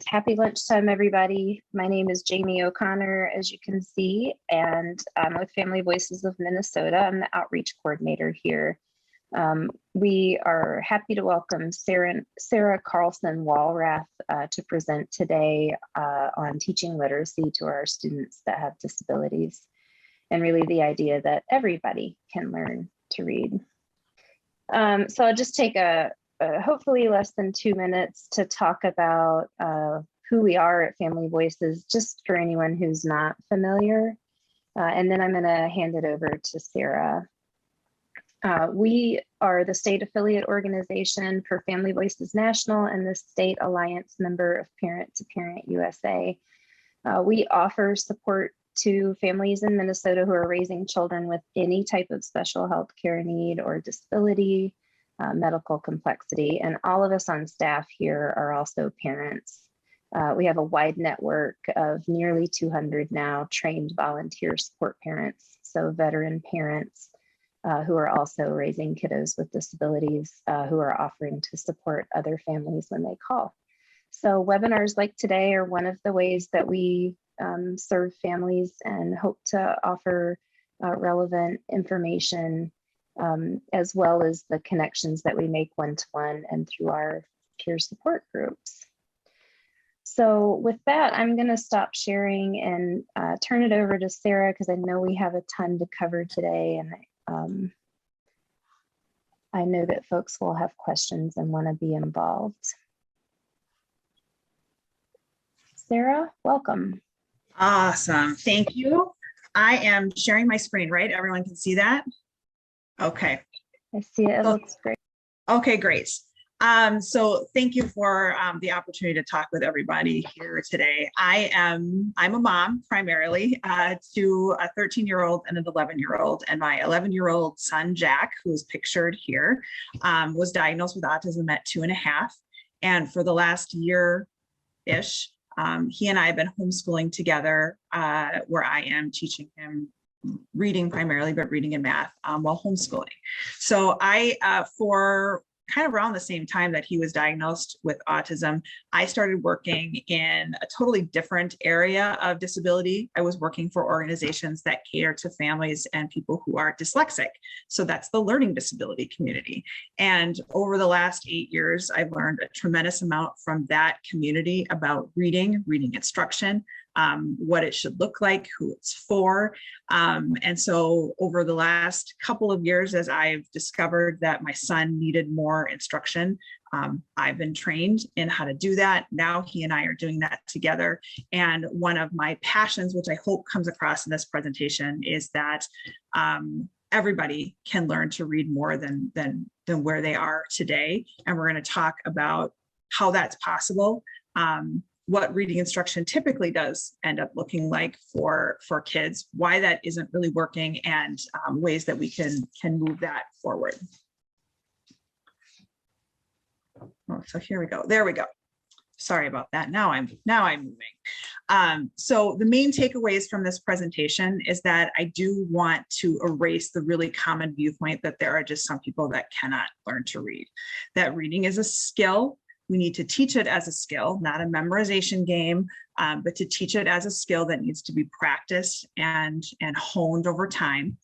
Happy lunchtime, everybody. My name is Jamie O'Connor, as you can see, and I'm with Family Voices of Minnesota. I'm the outreach coordinator here. We are happy to welcome Sarah Carlson-Wallrath to present today on teaching literacy to our students that have disabilities, and really the idea that everybody can learn to read. So I'll just take hopefully less than 2 minutes to talk about who we are at Family Voices, just for anyone who's not familiar. And then I'm going to hand it over to Sarah. We are the state affiliate organization for Family Voices National and the state alliance member of Parent to Parent USA. We offer support to families in Minnesota who are raising children with any type of special health care need or disability, medical complexity, and all of us on staff here are also parents. We have a wide network of nearly 200 now trained volunteer support parents, so veteran parents who are also raising kiddos with disabilities who are offering to support other families when they call. So webinars like today are one of the ways that we serve families and hope to offer relevant information as well as the connections that we make one-to-one and through our peer support groups. So with that, I'm going to stop sharing and turn it over to Sarah because I know we have a ton to cover today, and I know that folks will have questions and want to be involved. Sarah, welcome. Awesome, thank you. I am sharing my screen, right? Everyone can see that? Okay. I see it, it looks great. Okay, great. So thank you for the opportunity to talk with everybody here today. I'm a mom primarily to a 13-year-old and an 11-year-old, and my 11-year-old son, Jack, who is pictured here, was diagnosed with autism at 2.5. And for the last year-ish, he and I have been homeschooling together where I am teaching him reading primarily, but reading and math while homeschooling. So for kind of around the same time that he was diagnosed with autism, I started working in a totally different area of disability. I was working for organizations that cater to families and people who are dyslexic. So that's the learning disability community. And over the last 8 years, I've learned a tremendous amount from that community about reading instruction, what it should look like, who it's for. And so over the last couple of years, as I've discovered that my son needed more instruction, I've been trained in how to do that. Now he and I are doing that together. And one of my passions, which I hope comes across in this presentation, is that everybody can learn to read more than where they are today. And we're going to talk about how that's possible, what reading instruction typically does end up looking like for kids, why that isn't really working, and ways that we can move that forward. Oh, so here we go. There we go. Sorry about that. Now I'm moving. So the main takeaways from this presentation is that I do want to erase the really common viewpoint that there are just some people that cannot learn to read. That reading is a skill. We need to teach it as a skill, not a memorization game, but to teach it as a skill that needs to be practiced and honed over time.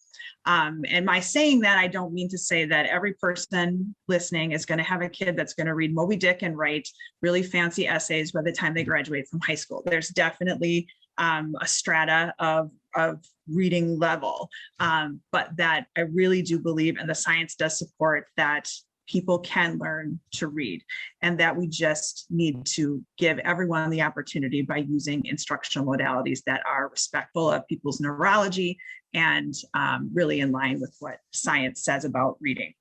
And by saying that, I don't mean to say that every person listening is going to have a kid that's going to read Moby Dick and write really fancy essays by the time they graduate from high school. There's definitely a strata of reading level, but that I really do believe, and the science does support, that people can learn to read, and that we just need to give everyone the opportunity by using instructional modalities that are respectful of people's neurology and really in line with what science says about reading.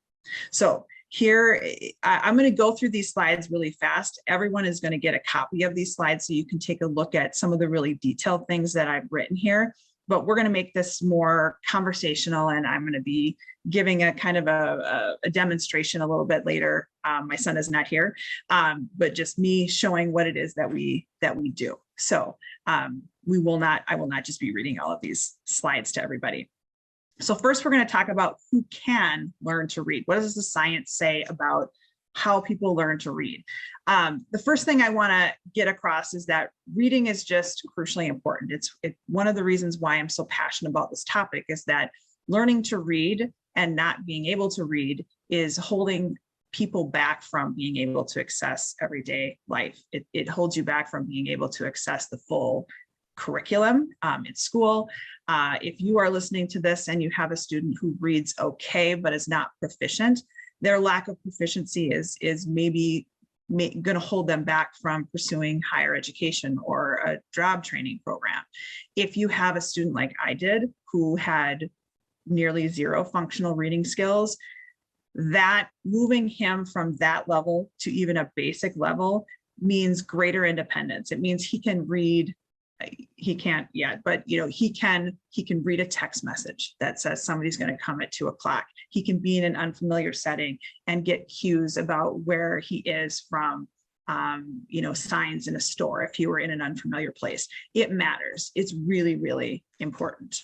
So here, I'm going to go through these slides really fast. Everyone is going to get a copy of these slides so you can take a look at some of the really detailed things that I've written here. But we're going to make this more conversational, and I'm going to be giving a kind of a demonstration a little bit later. My son is not here, but just me showing what it is that we do. So I will not just be reading all of these slides to everybody. So first, we're going to talk about who can learn to read. What does the science say about how people learn to read. The first thing I want to get across is that reading is just crucially important. It's one of the reasons why I'm so passionate about this topic is that learning to read and not being able to read is holding people back from being able to access everyday life. It holds you back from being able to access the full curriculum in school. If you are listening to this and you have a student who reads okay, but is not proficient, their lack of proficiency is maybe going to hold them back from pursuing higher education or a job training program. If you have a student like I did, who had nearly zero functional reading skills, that moving him from that level to even a basic level means greater independence. It means he can read. He can't yet, but he can read a text message that says somebody's going to come at 2 o'clock. He can be in an unfamiliar setting and get cues about where he is from, signs in a store if he were in an unfamiliar place. It matters. It's really, really important.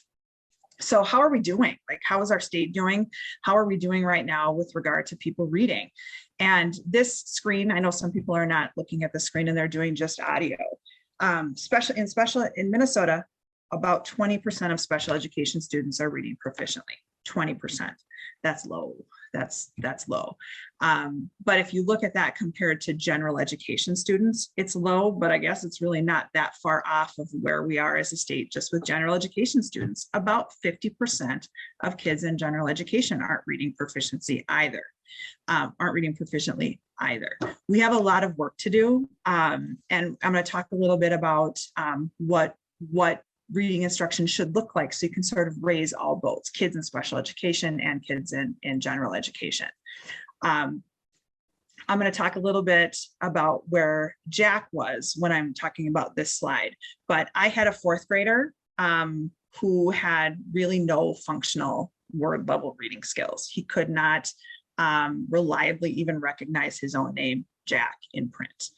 So how are we doing? Like, how is our state doing? How are we doing right now with regard to people reading? And this screen, I know some people are not looking at the screen and they're doing just audio. In Minnesota, about 20% of special education students are reading proficiently. 20%. That's low. That's low. But if you look at that compared to general education students, it's low, but I guess it's really not that far off of where we are as a state just with general education students. About 50% of kids in general education aren't reading proficiently either. We have a lot of work to do. And I'm going to talk a little bit about what reading instruction should look like, so you can sort of raise all boats, kids in special education and kids in general education. I'm going to talk a little bit about where Jack was when I'm talking about this slide, but I had a 4th grader who had really no functional word level reading skills. He could not reliably even recognize his own name, Jack, in print.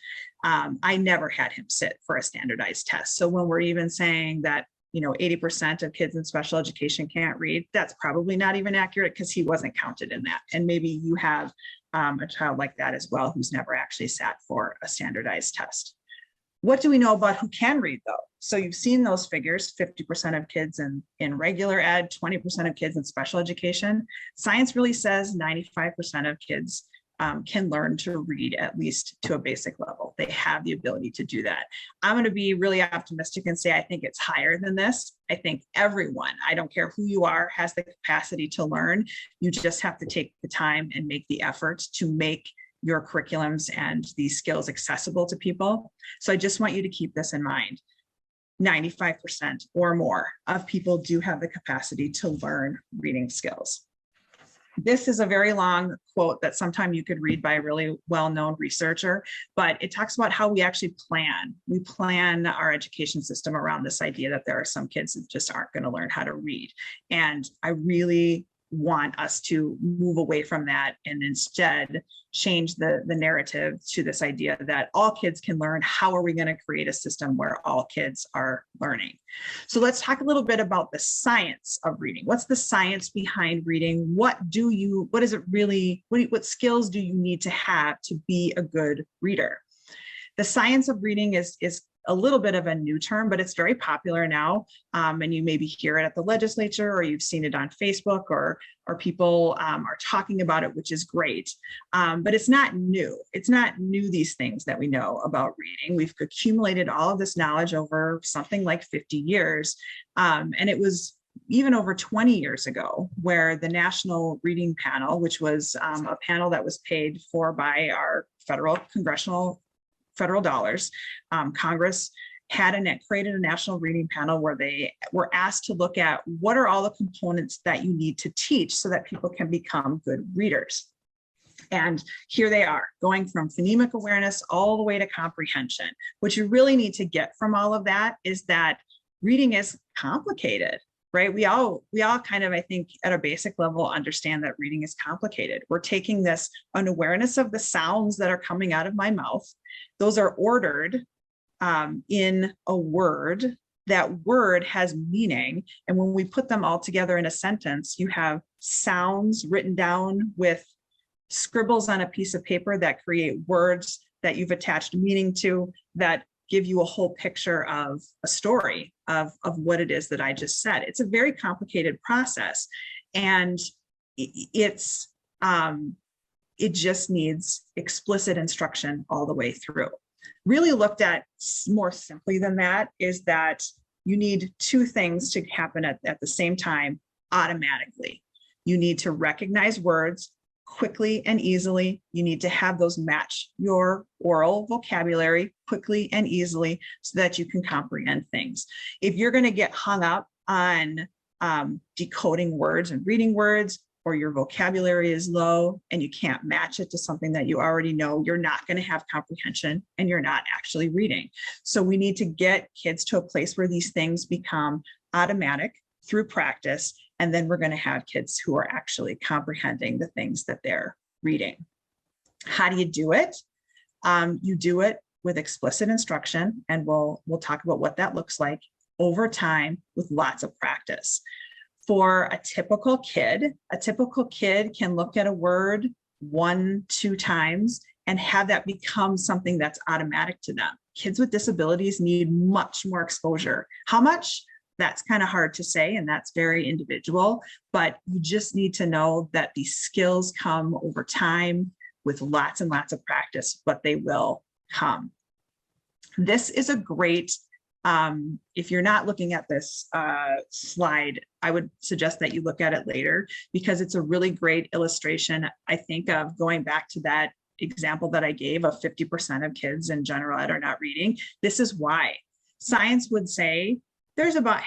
I never had him sit for a standardized test. So when we're even saying that 80% of kids in special education can't read, that's probably not even accurate because he wasn't counted in that. And maybe you have a child like that as well who's never actually sat for a standardized test. What do we know about who can read though? So you've seen those figures, 50% of kids in regular ed, 20% of kids in special education. Science really says 95% of kids can learn to read at least to a basic level. They have the ability to do that. I'm going to be really optimistic and say I think it's higher than this. I think everyone, I don't care who you are, has the capacity to learn. You just have to take the time and make the effort to make your curriculums and these skills accessible to people. So I just want you to keep this in mind. 95% or more of people do have the capacity to learn reading skills. This is a very long quote that sometime you could read by a really well-known researcher, but it talks about how we actually plan. We plan our education system around this idea that there are some kids that just aren't going to learn how to read. And I really want us to move away from that and instead change the narrative to this idea that all kids can learn. How are we going to create a system where all kids are learning? So let's talk a little bit about the science of reading. What's the science behind reading? What skills do you need to have to be a good reader? The science of reading is a little bit of a new term, but it's very popular now. And you maybe hear it at the legislature, or you've seen it on Facebook, or people are talking about it, which is great. But it's not new. It's not new, these things that we know about reading. We've accumulated all of this knowledge over something like 50 years. And it was even over 20 years ago, where the National Reading Panel, which was a panel that was paid for by our federal dollars, Congress created a national reading panel where they were asked to look at what are all the components that you need to teach so that people can become good readers. And here they are, going from phonemic awareness all the way to comprehension. What you really need to get from all of that is that reading is complicated, right? We all kind of, I think, at a basic level understand that reading is complicated. We're taking an awareness of the sounds that are coming out of my mouth. Those are ordered in a word. That word has meaning. And when we put them all together in a sentence, you have sounds written down with scribbles on a piece of paper that create words that you've attached meaning to, that give you a whole picture of a story of what it is that I just said. It's a very complicated process, and it just needs explicit instruction all the way through. Really looked at more simply than that is that you need two things to happen at the same time automatically. You need to recognize words quickly and easily. You need to have those match your oral vocabulary quickly and easily so that you can comprehend things. If you're going to get hung up on decoding words and reading words, or your vocabulary is low and you can't match it to something that you already know, you're not going to have comprehension and you're not actually reading. So we need to get kids to a place where these things become automatic through practice, and then we're going to have kids who are actually comprehending the things that they're reading. How do you do it? You do it with explicit instruction, and we'll talk about what that looks like over time with lots of practice. For a typical kid can look at a word 1-2 times and have that become something that's automatic to them. Kids with disabilities need much more exposure. How much? That's kind of hard to say, and that's very individual, but you just need to know that these skills come over time with lots and lots of practice, but they will come. This is a great, if you're not looking at this slide, I would suggest that you look at it later, because it's a really great illustration, I think, of going back to that example that I gave of 50% of kids in general ed are not reading. This is why. Science would say there's about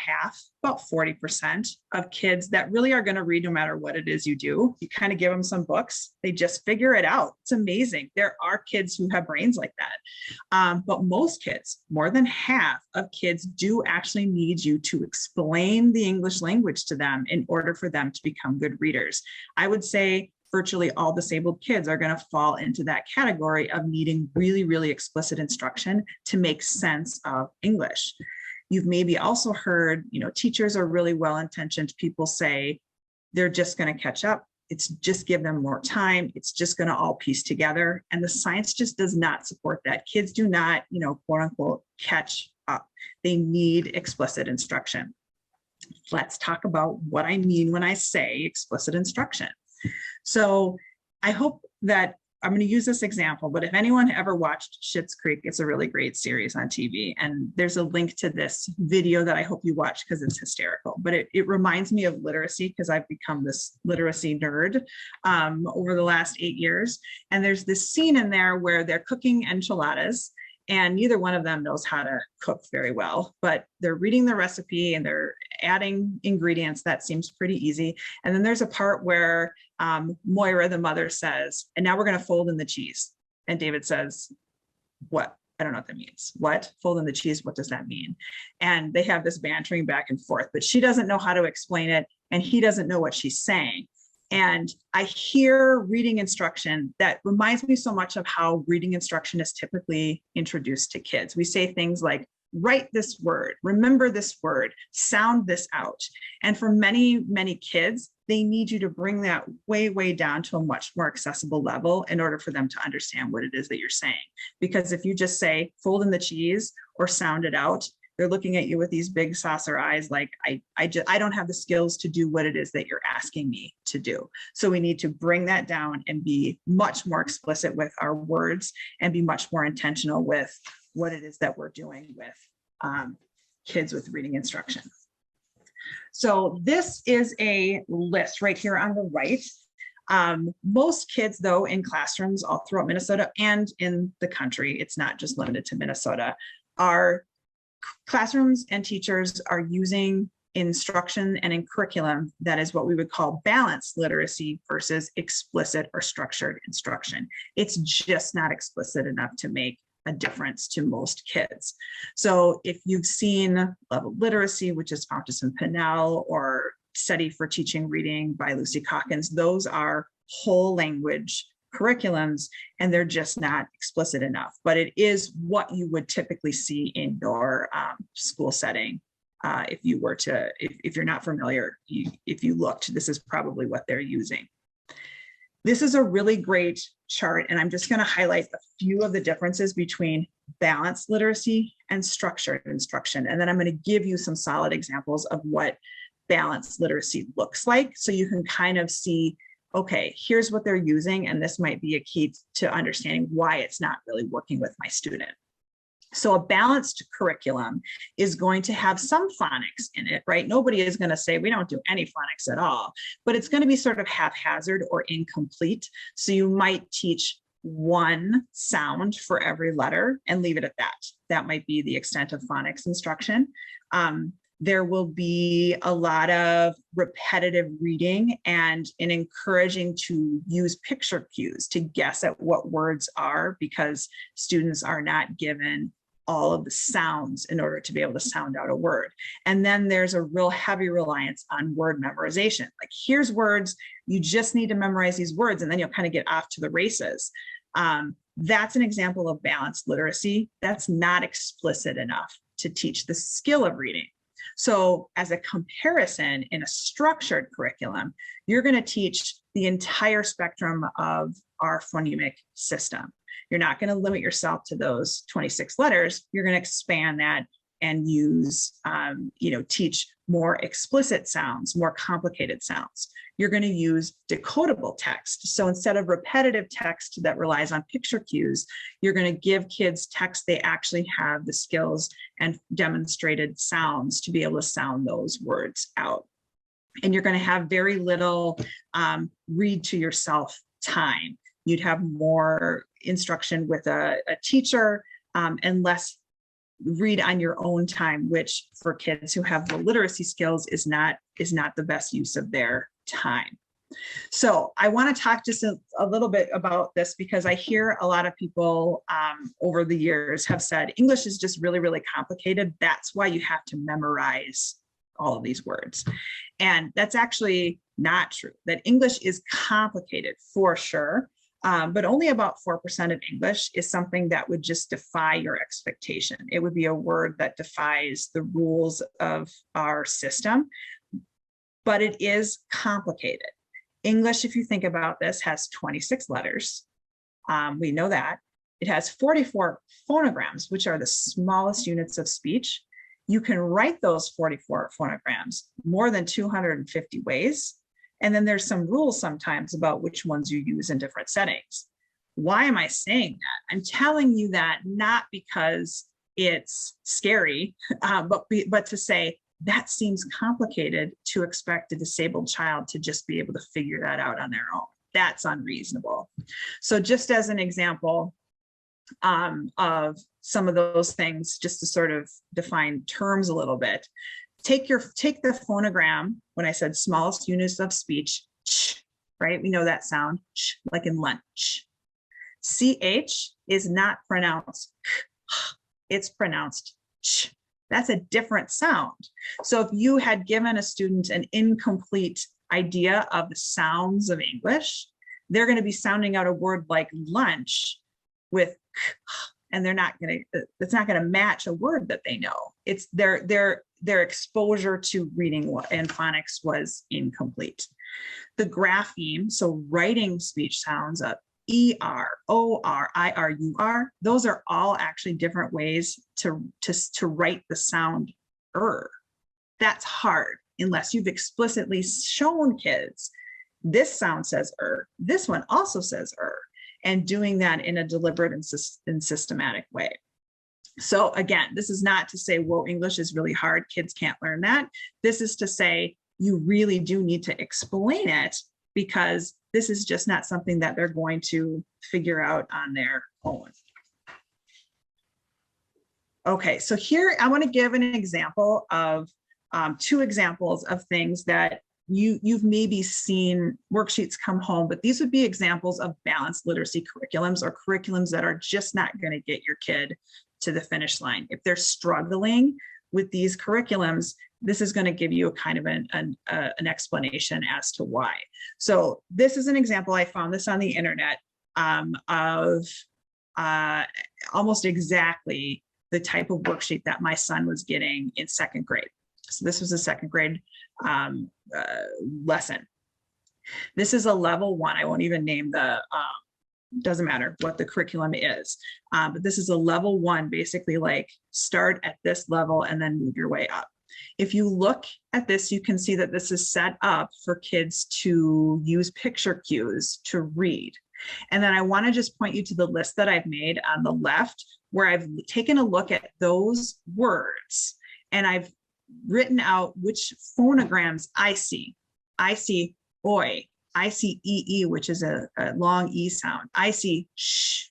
40% of kids that really are going to read no matter what it is you do. You kind of give them some books, they just figure it out. It's amazing. There are kids who have brains like that. But most kids, more than half of kids, do actually need you to explain the English language to them in order for them to become good readers. I would say virtually all disabled kids are going to fall into that category of needing really, really explicit instruction to make sense of English. You've maybe also heard, teachers are really well-intentioned. People say they're just going to catch up. It's just give them more time. It's just going to all piece together. And the science just does not support that. Kids do not, quote unquote, catch up. They need explicit instruction. Let's talk about what I mean when I say explicit instruction. So I hope that I'm going to use this example, but if anyone ever watched Schitt's Creek, it's a really great series on TV. And there's a link to this video that I hope you watch because it's hysterical. But it reminds me of literacy, because I've become this literacy nerd over the last 8 years. And there's this scene in there where they're cooking enchiladas, and neither one of them knows how to cook very well, but they're reading the recipe and they're adding ingredients. That seems pretty easy. And then there's a part where Moira, the mother, says, and now we're going to fold in the cheese. And David says, what? I don't know what that means. What? Fold in the cheese? What does that mean? And they have this bantering back and forth, but she doesn't know how to explain it, and he doesn't know what she's saying. And I hear reading instruction that reminds me so much of how reading instruction is typically introduced to kids. We say things like, write this word, remember this word, sound this out. And for many, many kids, they need you to bring that way, way down to a much more accessible level in order for them to understand what it is that you're saying. Because if you just say, fold in the cheese or sound it out, they're looking at you with these big saucer eyes like, I don't have the skills to do what it is that you're asking me to do. So we need to bring that down and be much more explicit with our words and be much more intentional with what it is that we're doing with kids with reading instruction. So this is a list right here on the right. Most kids, though, in classrooms all throughout Minnesota and in the country, it's not just limited to Minnesota, are classrooms and teachers are using instruction and in curriculum that is what we would call balanced literacy versus explicit or structured instruction. It's just not explicit enough to make a difference to most kids. So if you've seen Level Literacy, which is Fountas and Pinnell, or Study for Teaching Reading by Lucy Calkins, those are whole language curriculums, and they're just not explicit enough. But it is what you would typically see in your school setting. If you were to, if you're not familiar, if you looked, this is probably what they're using. This is a really great chart, and I'm just going to highlight a few of the differences between balanced literacy and structured instruction. And then I'm going to give you some solid examples of what balanced literacy looks like, so you can kind of see, okay, here's what they're using, and this might be a key to understanding why it's not really working with my student. So a balanced curriculum is going to have some phonics in it, right? Nobody is going to say we don't do any phonics at all, but it's going to be sort of haphazard or incomplete. So you might teach one sound for every letter and leave it at that. That might be the extent of phonics instruction. There will be a lot of repetitive reading and encouraging to use picture cues to guess at what words are, because students are not given all of the sounds in order to be able to sound out a word. And then there's a real heavy reliance on word memorization. Like, here's words, you just need to memorize these words, and then you'll kind of get off to the races. That's an example of balanced literacy. That's not explicit enough to teach the skill of reading. So as a comparison, in a structured curriculum, you're going to teach the entire spectrum of our phonemic system. You're not going to limit yourself to those 26 letters. You're going to expand that and use, teach more explicit sounds, more complicated sounds. You're going to use decodable text. So instead of repetitive text that relies on picture cues, you're going to give kids text they actually have the skills and demonstrated sounds to be able to sound those words out. And you're going to have very little read to yourself time. You'd have more instruction with a teacher and less read on your own time, which for kids who have low literacy skills is not the best use of their time. So I want to talk just a little bit about this, because I hear a lot of people over the years have said English is just really, really complicated. That's why you have to memorize all of these words. And that's actually not true. That English is complicated for sure. But only about 4% of English is something that would just defy your expectation. It would be a word that defies the rules of our system, but it is complicated. English, if you think about this, has 26 letters. We know that. It has 44 phonograms, which are the smallest units of speech. You can write those 44 phonograms more than 250 ways. And then there's some rules sometimes about which ones you use in different settings. Why am I saying that? I'm telling you that not because it's scary, but to say that seems complicated to expect a disabled child to just be able to figure that out on their own. That's unreasonable. So just as an example of some of those things, just to sort of define terms a little bit, take the phonogram, when I said smallest units of speech, ch, right? We know that sound, ch, like in lunch. CH is not pronounced k, it's pronounced ch. That's a different sound. So if you had given a student an incomplete idea of the sounds of English, they're going to be sounding out a word like lunch with k, and it's not going to match a word that they know. It's their exposure to reading and phonics was incomplete. The grapheme, so writing speech sounds of ER, OR, IR, UR, those are all actually different ways to write the sound That's hard unless you've explicitly shown kids this sound says this one also says and doing that in a deliberate and systematic way. So again, this is not to say, whoa, English is really hard, kids can't learn that. This is to say, you really do need to explain it, because this is just not something that they're going to figure out on their own. Okay, so here I want to give an example of two examples of things that you've maybe seen worksheets come home, but these would be examples of balanced literacy curriculums, or curriculums that are just not going to get your kid to the finish line. If they're struggling with these curriculums, this is going to give you a kind of an explanation as to why. So this is an example. I found this on the internet of almost exactly the type of worksheet that my son was getting in second grade. So this was a second grade lesson. This is a level 1. I won't even name the, doesn't matter what the curriculum is, but this is a level 1, basically like start at this level and then move your way up. If you look at this, you can see that this is set up for kids to use picture cues to read. And then I want to just point you to the list that I've made on the left, where I've taken a look at those words and I've written out which phonograms I see. I see oi, I see ee, which is a long e sound. I see sh.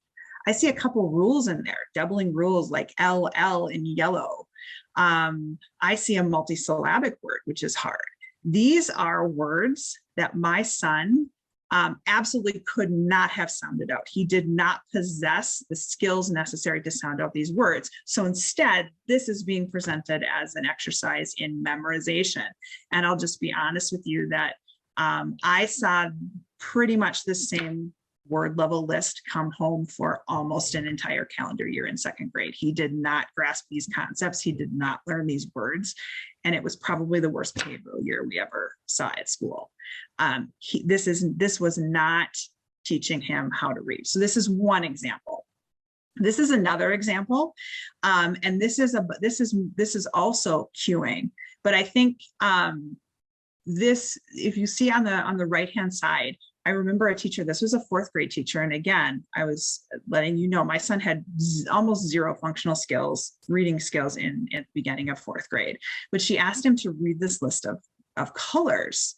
I see a couple rules in there, doubling rules like LL in yellow. I see a multisyllabic word, which is hard. These are words that my son absolutely could not have sounded out. He did not possess the skills necessary to sound out these words. So instead, this is being presented as an exercise in memorization. And I'll just be honest with you that I saw pretty much the same word level list come home for almost an entire calendar year in 2nd grade. He did not grasp these concepts. He did not learn these words. And it was probably the worst behavioral year we ever saw at school. This was not teaching him how to read. So this is one example. This is another example. And this is also cueing, but I think this, if you see on the right-hand side, I remember a teacher, this was a 4th grade teacher. And again, I was letting you know, my son had almost 0 functional skills, reading skills at the beginning of 4th grade, but she asked him to read this list of colors.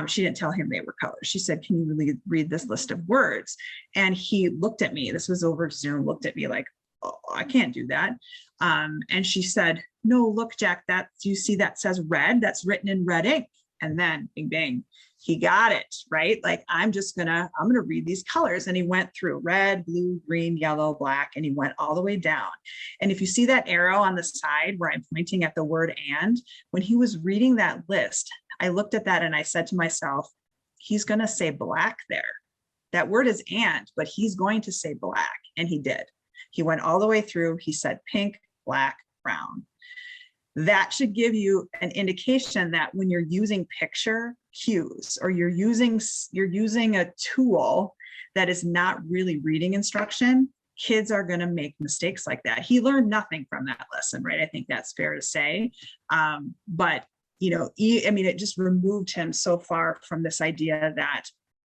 She didn't tell him they were colors. She said, can you really read this list of words? And he looked at me, this was over Zoom, looked at me like, oh, I can't do that. And she said, no, look, Jack, you see that says red, that's written in red ink. And then bing, bang, he got it, right? Like, I'm gonna read these colors. And he went through red, blue, green, yellow, black, and he went all the way down. And if you see that arrow on the side where I'm pointing at the word and, when he was reading that list, I looked at that and I said to myself, he's gonna say black there. That word is and, but he's going to say black. And he did. He went all the way through. He said pink, black, brown. That should give you an indication that when you're using picture cues or you're using a tool that is not really reading instruction, kids are going to make mistakes like that. He learned nothing from that lesson, right? I think that's fair to say. But it just removed him so far from this idea that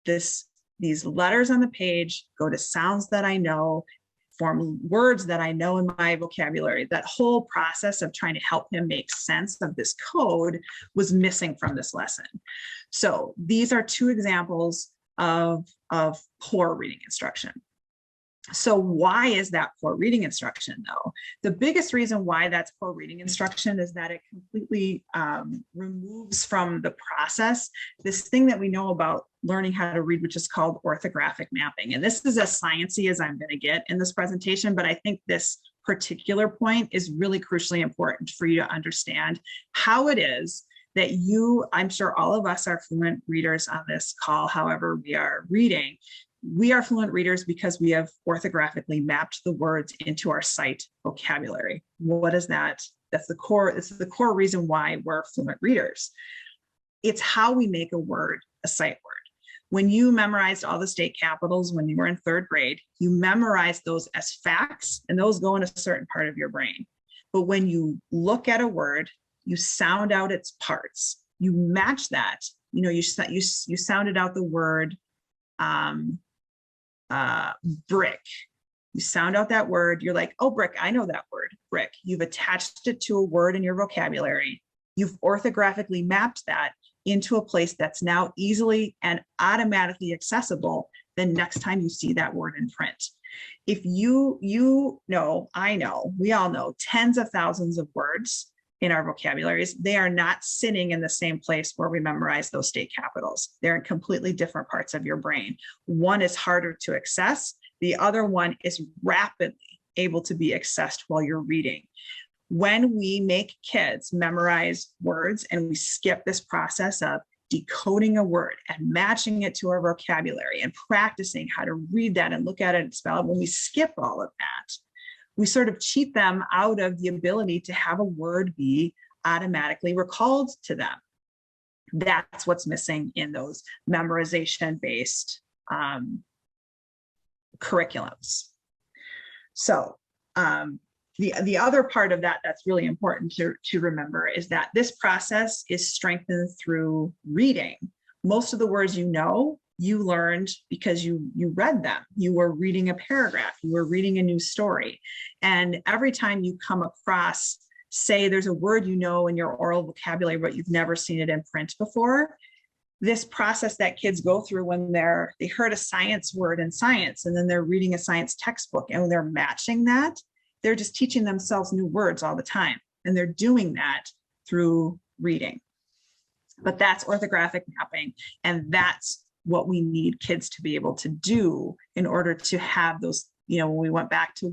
these letters on the page go to sounds that I know, form words that I know in my vocabulary. That whole process of trying to help him make sense of this code was missing from this lesson. So these are 2 examples of poor reading instruction. So why is that poor reading instruction though? The biggest reason why that's poor reading instruction is that it completely removes from the process this thing that we know about learning how to read, which is called orthographic mapping. And this is as sciencey as I'm going to get in this presentation, but I think this particular point is really crucially important for you to understand how it is that I'm sure all of us are fluent readers on this call, however we are reading. We are fluent readers because we have orthographically mapped the words into our sight vocabulary. What is that? That's the core. This is the core reason why we're fluent readers. It's how we make a word a sight word. When you memorized all the state capitals when you were in 3rd grade, you memorized those as facts, and those go in a certain part of your brain. But when you look at a word, you sound out its parts. You match that. You sounded out the word brick. You sound out that word. You're like, oh, brick, I know that word, brick. You've attached it to a word in your vocabulary. You've orthographically mapped that into a place that's now easily and automatically accessible the next time you see that word in print. If I know, we all know tens of thousands of words in our vocabularies. They are not sitting in the same place where we memorize those state capitals. They're in completely different parts of your brain. One is harder to access. The other one is rapidly able to be accessed while you're reading. When we make kids memorize words and we skip this process of decoding a word and matching it to our vocabulary and practicing how to read that and look at it and spell it, when we skip all of that, we sort of cheat them out of the ability to have a word be automatically recalled to them. That's what's missing in those memorization-based curriculums. So the other part of that that's really important to remember is that this process is strengthened through reading. Most of the words you learned because you read them. You were reading a paragraph, you were reading a new story. And every time you come across, say there's a word in your oral vocabulary, but you've never seen it in print before, this process that kids go through when they heard a science word in science, and then they're reading a science textbook, and when they're matching that, they're just teaching themselves new words all the time. And they're doing that through reading. But that's orthographic mapping, and that's what we need kids to be able to do in order to have those, when we went back to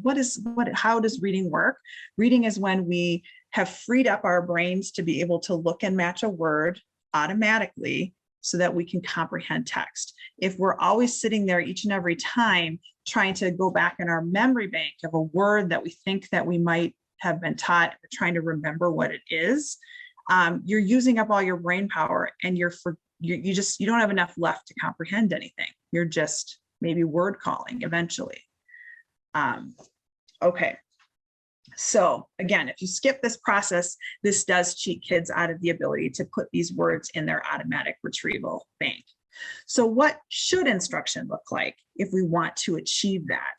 how does reading work? Reading is when we have freed up our brains to be able to look and match a word automatically so that we can comprehend text. If we're always sitting there each and every time trying to go back in our memory bank of a word that we think that we might have been taught, or trying to remember what it is, you're using up all your brain power, and you don't have enough left to comprehend anything. You're just maybe word calling eventually. Okay. So again, if you skip this process, this does cheat kids out of the ability to put these words in their automatic retrieval bank. So what should instruction look like if we want to achieve that?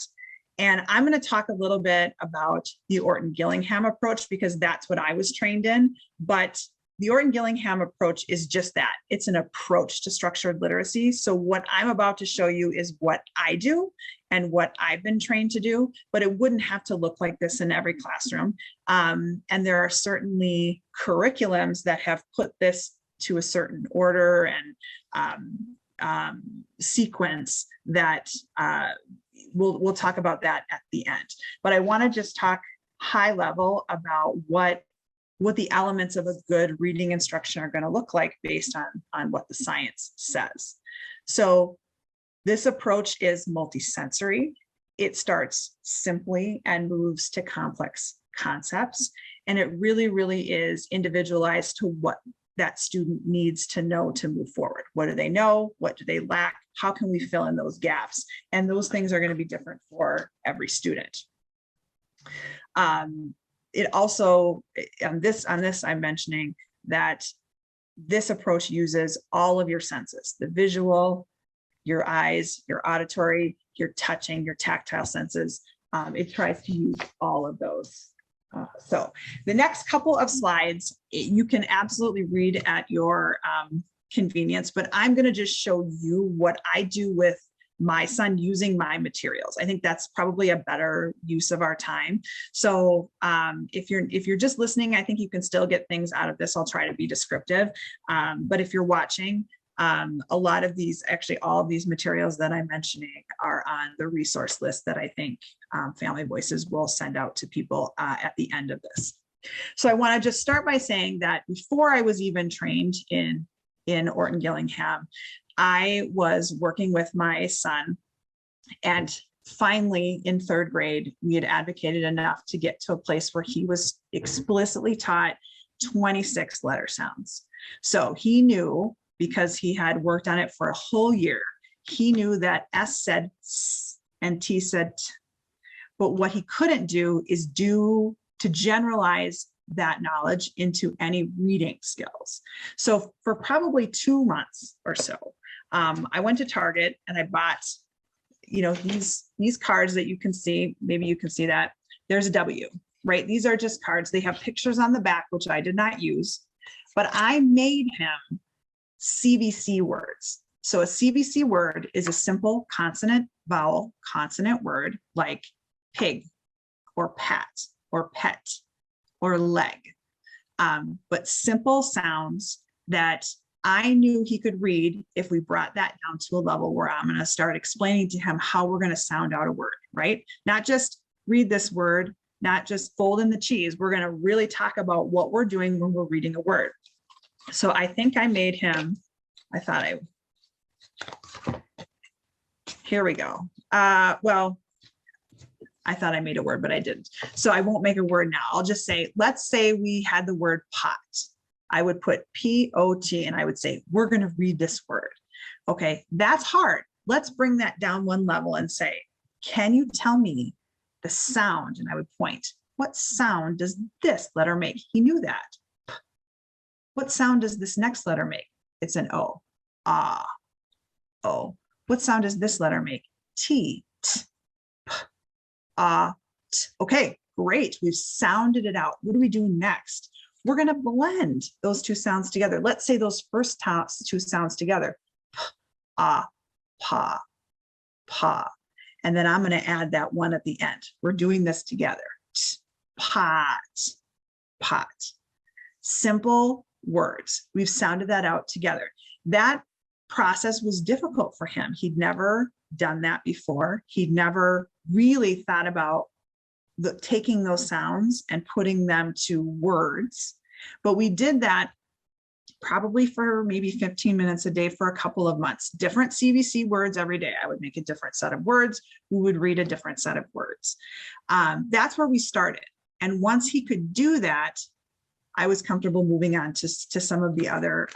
And I'm going to talk a little bit about the Orton-Gillingham approach, because that's what I was trained in. But the Orton-Gillingham approach is just that. It's an approach to structured literacy. So what I'm about to show you is what I do and what I've been trained to do, but it wouldn't have to look like this in every classroom. And there are certainly curriculums that have put this to a certain order and sequence that we'll talk about that at the end. But I want to just talk high level about what the elements of a good reading instruction are going to look like based on what the science says. So this approach is multisensory. It starts simply and moves to complex concepts. And it really, really is individualized to what that student needs to know to move forward. What do they know? What do they lack? How can we fill in those gaps? And those things are going to be different for every student. It also, on this, I'm mentioning that this approach uses all of your senses, the visual, your eyes, your auditory, your touching, your tactile senses. It tries to use all of those. So the next couple of slides, you can absolutely read at your convenience, but I'm going to just show you what I do with my son using my materials. I think that's probably a better use of our time. So if you're just listening, I think you can still get things out of this. I'll try to be descriptive. But if you're watching, a lot of these, actually all of these materials that I'm mentioning are on the resource list that I think Family Voices will send out to people at the end of this. So I want to just start by saying that before I was even trained in Orton-Gillingham, I was working with my son, and finally in 3rd grade, we had advocated enough to get to a place where he was explicitly taught 26 letter sounds. So he knew, because he had worked on it for a whole year, he knew that S said S and T said T. But what he couldn't do is to generalize that knowledge into any reading skills. So for probably 2 months or so, I went to Target and I bought, these cards that you can see. Maybe you can see that there's a W, right? These are just cards. They have pictures on the back, which I did not use, but I made him CVC words. So a CVC word is a simple consonant, vowel, consonant word like pig or pat or pet or leg, but simple sounds that I knew he could read if we brought that down to a level where I'm going to start explaining to him how we're going to sound out a word, right? Not just read this word, not just fold in the cheese. We're going to really talk about what we're doing when we're reading a word. So I think I made him, here we go. Well, I thought I made a word, but I didn't. So I won't make a word now. I'll just say, let's say we had the word pot. I would put P-O-T and I would say, we're going to read this word. Okay, that's hard. Let's bring that down one level and say, can you tell me the sound? And I would point. What sound does this letter make? He knew that. P. What sound does this next letter make? It's an O. Ah. O. What sound does this letter make? T. T. P. Ah. T. Okay, great. We've sounded it out. What do we do next? We're going to blend those two sounds together. Let's say those first two sounds together. P, ah, pa, pa. And then I'm going to add that one at the end. We're doing this together. T, pot, pot. Simple words. We've sounded that out together. That process was difficult for him. He'd never done that before. He'd never really thought about taking those sounds and putting them to words. But we did that probably for maybe 15 minutes a day for a couple of months. Different CVC words every day. I would make a different set of words. We would read a different set of words. That's where we started. And once he could do that, I was comfortable moving on to some of the other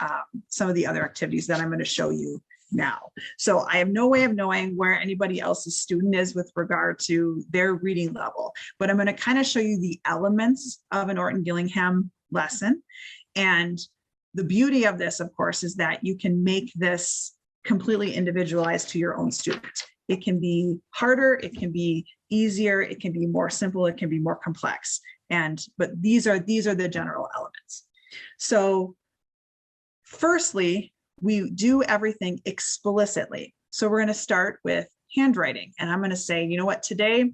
activities that I'm going to show you now. So I have no way of knowing where anybody else's student is with regard to their reading level, but I'm going to kind of show you the elements of an Orton-Gillingham lesson. And the beauty of this, of course, is that you can make this completely individualized to your own student. It can be harder, it can be easier, it can be more simple, it can be more complex. But these are the general elements. So firstly, we do everything explicitly. So we're going to start with handwriting. And I'm going to say, you know what, today,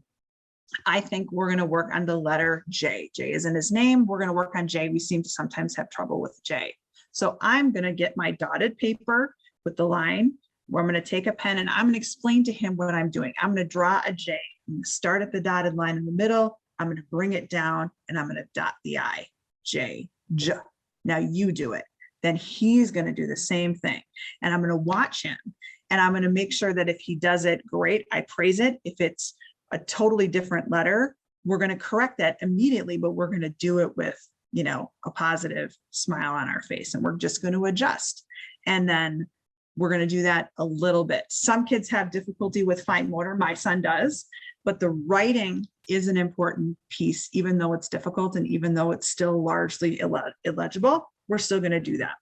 I think we're going to work on the letter J. J isn't his name. We're going to work on J. We seem to sometimes have trouble with J. So I'm going to get my dotted paper with the line where I'm going to take a pen and I'm going to explain to him what I'm doing. I'm going to draw a J. I'm going to start at the dotted line in the middle. I'm going to bring it down and I'm going to dot the I. J, J. Now you do it. Then he's going to do the same thing. And I'm going to watch him. And I'm going to make sure that if he does it, great, I praise it. If it's a totally different letter, we're going to correct that immediately, but we're going to do it with, you know, a positive smile on our face. And we're just going to adjust. And then we're going to do that a little bit. Some kids have difficulty with fine motor. My son does. But the writing is an important piece, even though it's difficult and even though it's still largely illegible, we're still going to do that.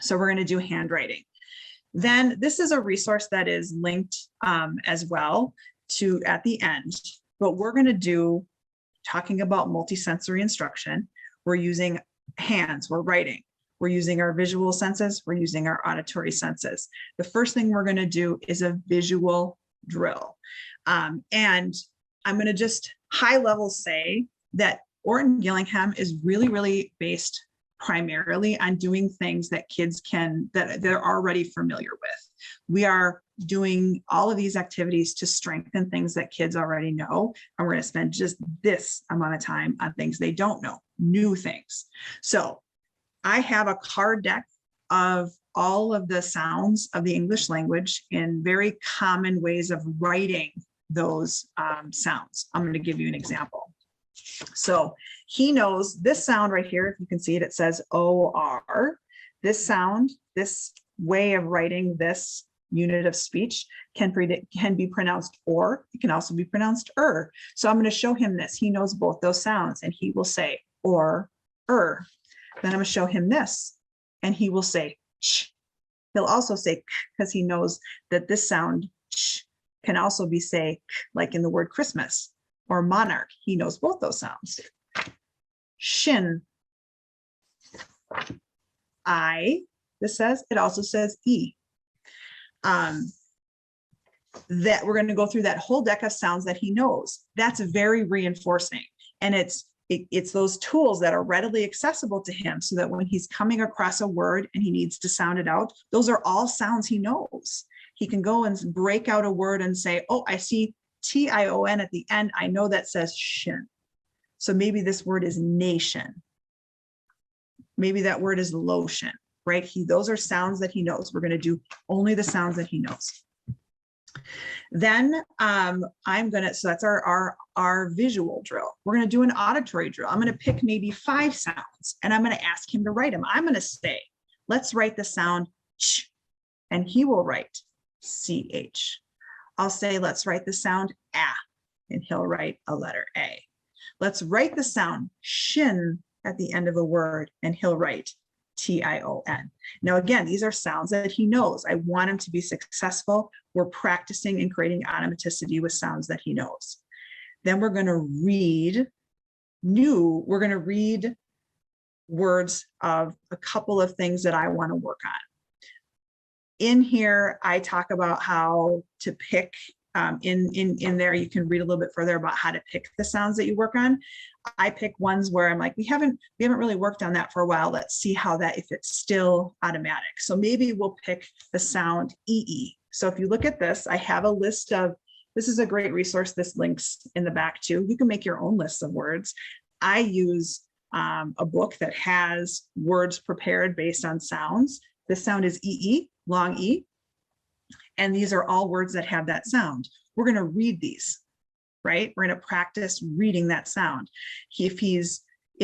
So we're going to do handwriting. Then this is a resource that is linked as well to at the end, but we're going to do, talking about multisensory instruction, we're using hands, we're writing, we're using our visual senses, we're using our auditory senses. The first thing we're going to do is a visual drill. And I'm going to just high level say that Orton-Gillingham is really based primarily on doing things that kids that they're already familiar with. We are doing all of these activities to strengthen things that kids already know. And we're going to spend just this amount of time on things they don't know, new things. So I have a card deck of all of the sounds of the English language in very common ways of writing those sounds. I'm going to give you an example. So he knows this sound right here. If you can see it, it says OR. This sound, this way of writing this unit of speech can be pronounced or. It can also be pronounced So I'm going to show him this. He knows both those sounds and he will say or. Then I'm going to show him this and he will say ch. He'll also say k because he knows that this sound ch can also be say k, like in the word Christmas or monarch. He knows both those sounds. Shin. I, this says, it also says E. That we're going to go through that whole deck of sounds that he knows. That's very reinforcing. And it's those tools that are readily accessible to him so that when he's coming across a word and he needs to sound it out, those are all sounds he knows. He can go and break out a word and say, oh, I see T-I-O-N at the end. I know that says shin. So maybe this word is nation. Maybe that word is lotion, right? Those are sounds that he knows. We're going to do only the sounds that he knows. Then so that's our visual drill. We're gonna do an auditory drill. I'm gonna pick maybe 5 sounds and I'm gonna ask him to write them. I'm gonna say, let's write the sound ch, and he will write ch. I'll say, let's write the sound a, and he'll write a letter A. Let's write the sound shin at the end of a word, and he'll write tion. Now, again, these are sounds that he knows. I want him to be successful. We're practicing and creating automaticity with sounds that he knows. Then we're going to read words of a couple of things that I want to work on. In here, I talk about how to pick, in there, you can read a little bit further about how to pick the sounds that you work on. I pick ones where I'm like, we haven't really worked on that for a while. Let's see how that, if it's still automatic. So maybe we'll pick the sound EE. So if you look at this, I have a list of, this is a great resource. This links in the back too. You can make your own lists of words. I use a book that has words prepared based on sounds. This sound is EE, long E. And these are all words that have that sound. We're going to read these, right? We're going to practice reading that sound. If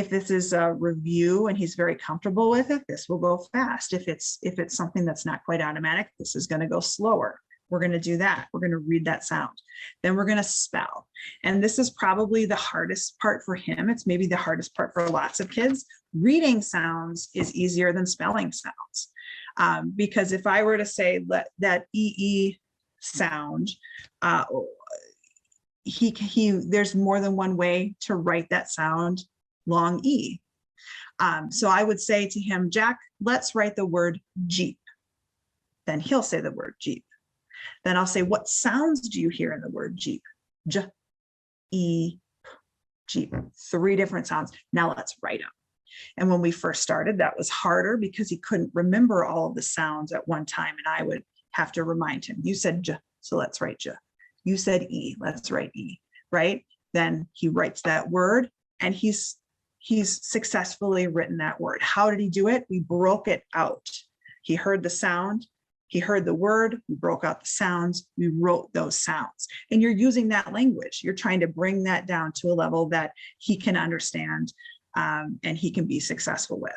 this is a review and he's very comfortable with it, this will go fast. If it's something that's not quite automatic, this is going to go slower. We're going to do that. We're going to read that sound. Then we're going to spell. And this is probably the hardest part for him. It's maybe the hardest part for lots of kids. Reading sounds is easier than spelling sounds. Because if I were to say that EE sound, there's more than one way to write that sound, long E. So I would say to him, Jack, let's write the word Jeep. Then he'll say the word Jeep. Then I'll say, what sounds do you hear in the word Jeep? J, E, Jeep. 3 different sounds. Now let's write them. And when we first started, that was harder because he couldn't remember all of the sounds at one time. And I would have to remind him, you said J, so let's write J. You said E, let's write E, right? Then he writes that word and he's successfully written that word. How did he do it? We broke it out. He heard the sound, he heard the word, we broke out the sounds, we wrote those sounds. And you're using that language. You're trying to bring that down to a level that he can understand and he can be successful with.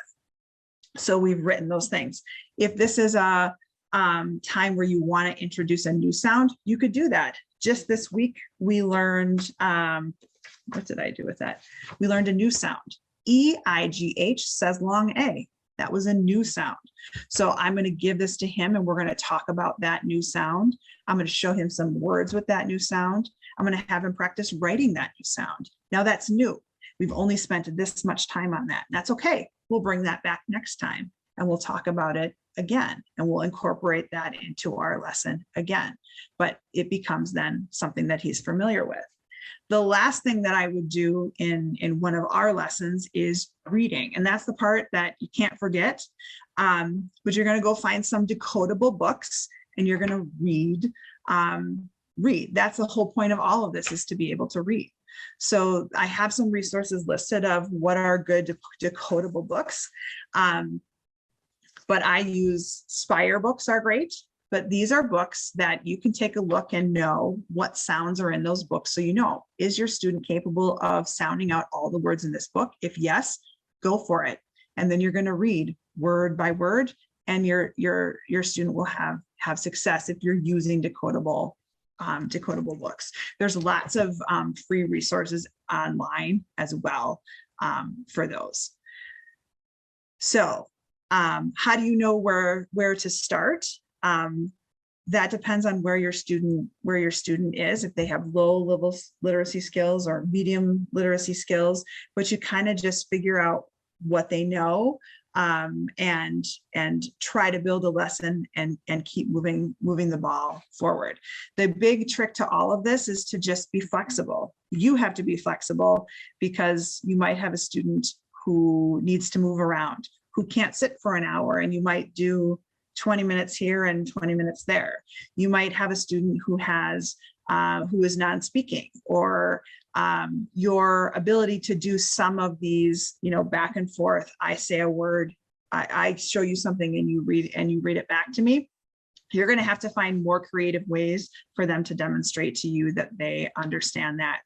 So we've written those things. If this is a time where you want to introduce a new sound, you could do that. Just this week, we learned, what did I do with that? We learned a new sound. E-I-G-H says long A. That was a new sound. So I'm going to give this to him and we're going to talk about that new sound. I'm going to show him some words with that new sound. I'm going to have him practice writing that new sound. Now that's new. We've only spent this much time on that. That's okay. We'll bring that back next time and we'll talk about it again, and we'll incorporate that into our lesson again. But it becomes then something that he's familiar with. The last thing that I would do in one of our lessons is reading. And that's the part that you can't forget. But you're going to go find some decodable books and you're going to read. That's the whole point of all of this, is to be able to read. So I have some resources listed of what are good decodable books. But I use Spire books are great, but these are books that you can take a look and know what sounds are in those books. So you know, is your student capable of sounding out all the words in this book? If yes, go for it. And then you're going to read word by word, and your student will have success if you're using decodable books. There's lots of free resources online as well for those. So how do you know where to start? That depends on where your student is, if they have low level literacy skills or medium literacy skills, but you kind of just figure out what they know and try to build a lesson and keep moving the ball forward. The big trick to all of this is to just be flexible. You have to be flexible because you might have a student who needs to move around, who can't sit for an hour, and you might do 20 minutes here and 20 minutes there. You might have a student who is non-speaking, or your ability to do some of these, back and forth. I say a word, I show you something and you read it back to me. you're going to have to find more creative ways for them to demonstrate to you that they understand that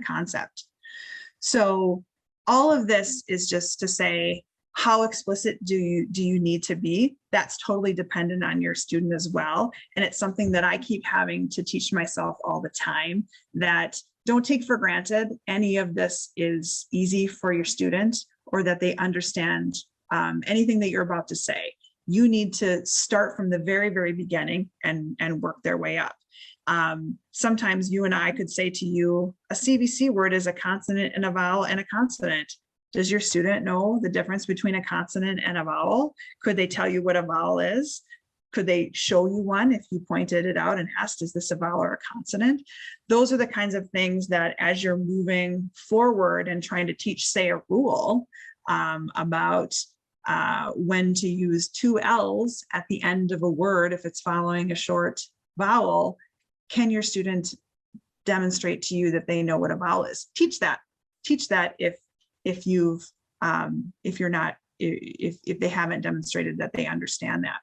concept. So all of this is just to say, how explicit do you need to be? That's totally dependent on your student as well. And it's something that I keep having to teach myself all the time, that don't take for granted any of this is easy for your student or that they understand anything that you're about to say. You need to start from the very, very beginning and work their way up. Sometimes you and I could say to you, a CVC word is a consonant and a vowel and a consonant. Does your student know the difference between a consonant and a vowel? Could they tell you what a vowel is? Could they show you one if you pointed it out and asked, is this a vowel or a consonant? Those are the kinds of things that as you're moving forward and trying to teach, say, a rule about when to use two L's at the end of a word if it's following a short vowel, can your student demonstrate to you that they know what a vowel is? Teach that if they haven't demonstrated that they understand that.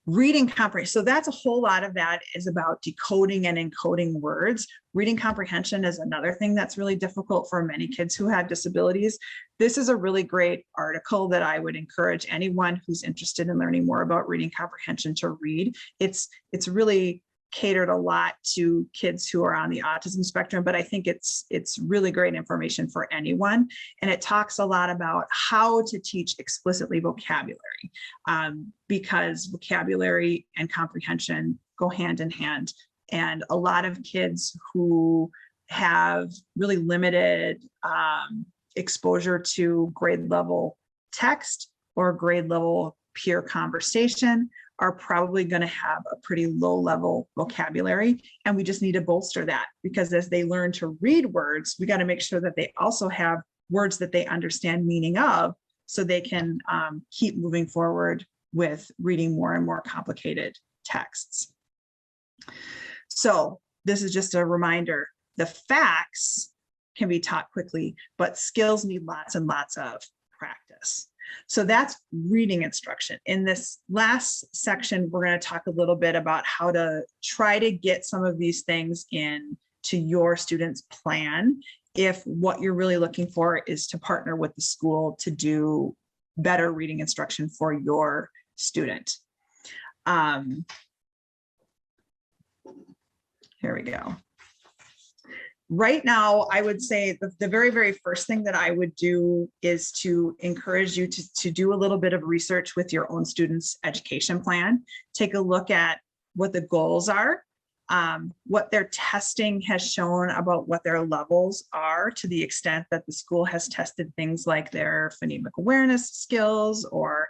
Reading comprehension. So that's a whole lot of that is about decoding and encoding words. Reading comprehension is another thing that's really difficult for many kids who have disabilities. This is a really great article that I would encourage anyone who's interested in learning more about reading comprehension to read. It's really catered a lot to kids who are on the autism spectrum, but I think it's really great information for anyone. And it talks a lot about how to teach explicitly vocabulary, because vocabulary and comprehension go hand in hand. And a lot of kids who have really limited exposure to grade level text or grade level peer conversation are probably going to have a pretty low level vocabulary. And we just need to bolster that, because as they learn to read words, we got to make sure that they also have words that they understand meaning of, so they can keep moving forward with reading more and more complicated texts. So this is just a reminder, the facts can be taught quickly, but skills need lots and lots of practice. So that's reading instruction. In this last section, we're going to talk a little bit about how to try to get some of these things into your student's plan if what you're really looking for is to partner with the school to do better reading instruction for your student. Here we go. Right now, I would say the very, very first thing that I would do is to encourage you to do a little bit of research with your own student's education plan. Take a look at what the goals are, what their testing has shown about what their levels are, to the extent that the school has tested things like their phonemic awareness skills or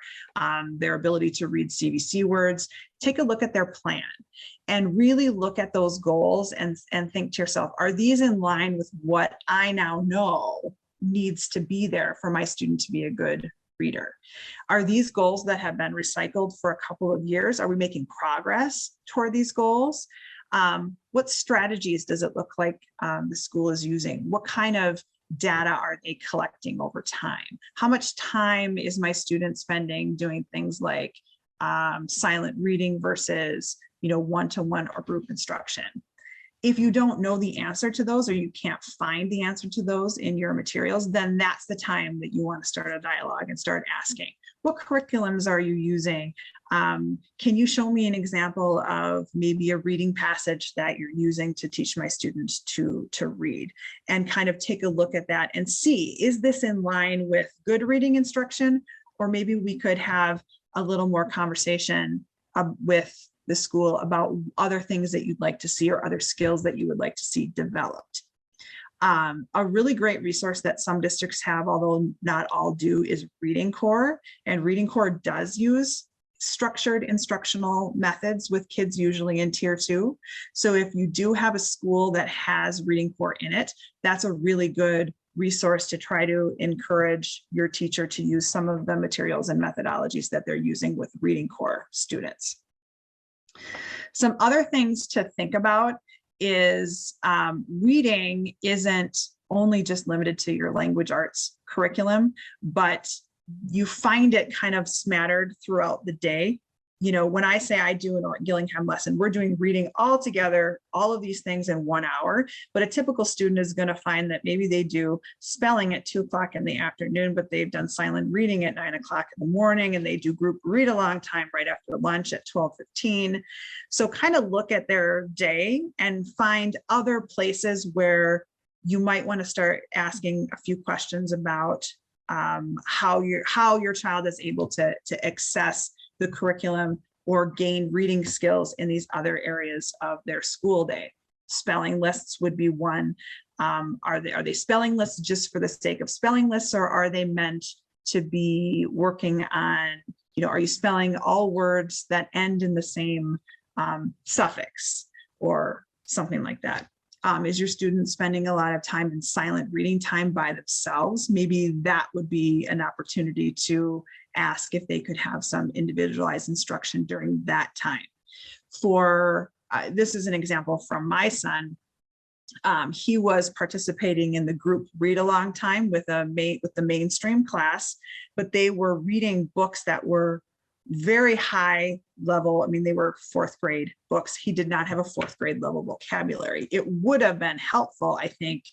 their ability to read CVC words. Take a look at their plan and really look at those goals and think to yourself, are these in line with what I now know needs to be there for my student to be a good reader? Are these goals that have been recycled for a couple of years? Are we making progress toward these goals? What strategies does it look like the school is using? What kind of data are they collecting over time? How much time is my student spending doing things like silent reading versus, one-to-one or group instruction? If you don't know the answer to those, or you can't find the answer to those in your materials, then that's the time that you want to start a dialogue and start asking, what curriculums are you using? Can you show me an example of maybe a reading passage that you're using to teach my students to read? And kind of take a look at that and see, is this in line with good reading instruction? Or maybe we could have a little more conversation with the school about other things that you'd like to see or other skills that you would like to see developed. A really great resource that some districts have, although not all do, is Reading Core. And Reading Core does use structured instructional methods with kids usually in Tier 2. So if you do have a school that has Reading Core in it, that's a really good resource to try to encourage your teacher to use some of the materials and methodologies that they're using with Reading Core students. Some other things to think about is reading isn't only just limited to your language arts curriculum, but you find it kind of smattered throughout the day when I say I do an Orton Gillingham lesson, we're doing reading all together, all of these things in 1 hour. But a typical student is going to find that maybe they do spelling at 2 o'clock in the afternoon, but they've done silent reading at 9 o'clock in the morning, and they do group read along time right after lunch at 12:15. So kind of look at their day and find other places where you might want to start asking a few questions about how your child is able to access the curriculum or gain reading skills in these other areas of their school day. Spelling lists would be one. Are they spelling lists just for the sake of spelling lists, or are they meant to be working on, are you spelling all words that end in the same suffix or something like that? Is your student spending a lot of time in silent reading time by themselves? Maybe that would be an opportunity to ask if they could have some individualized instruction during that time. This is an example from my son. He was participating in the group read along time with the mainstream class, but they were reading books that were very high level. I mean, they were 4th grade books. He did not have a 4th grade level vocabulary. It would have been helpful, I think,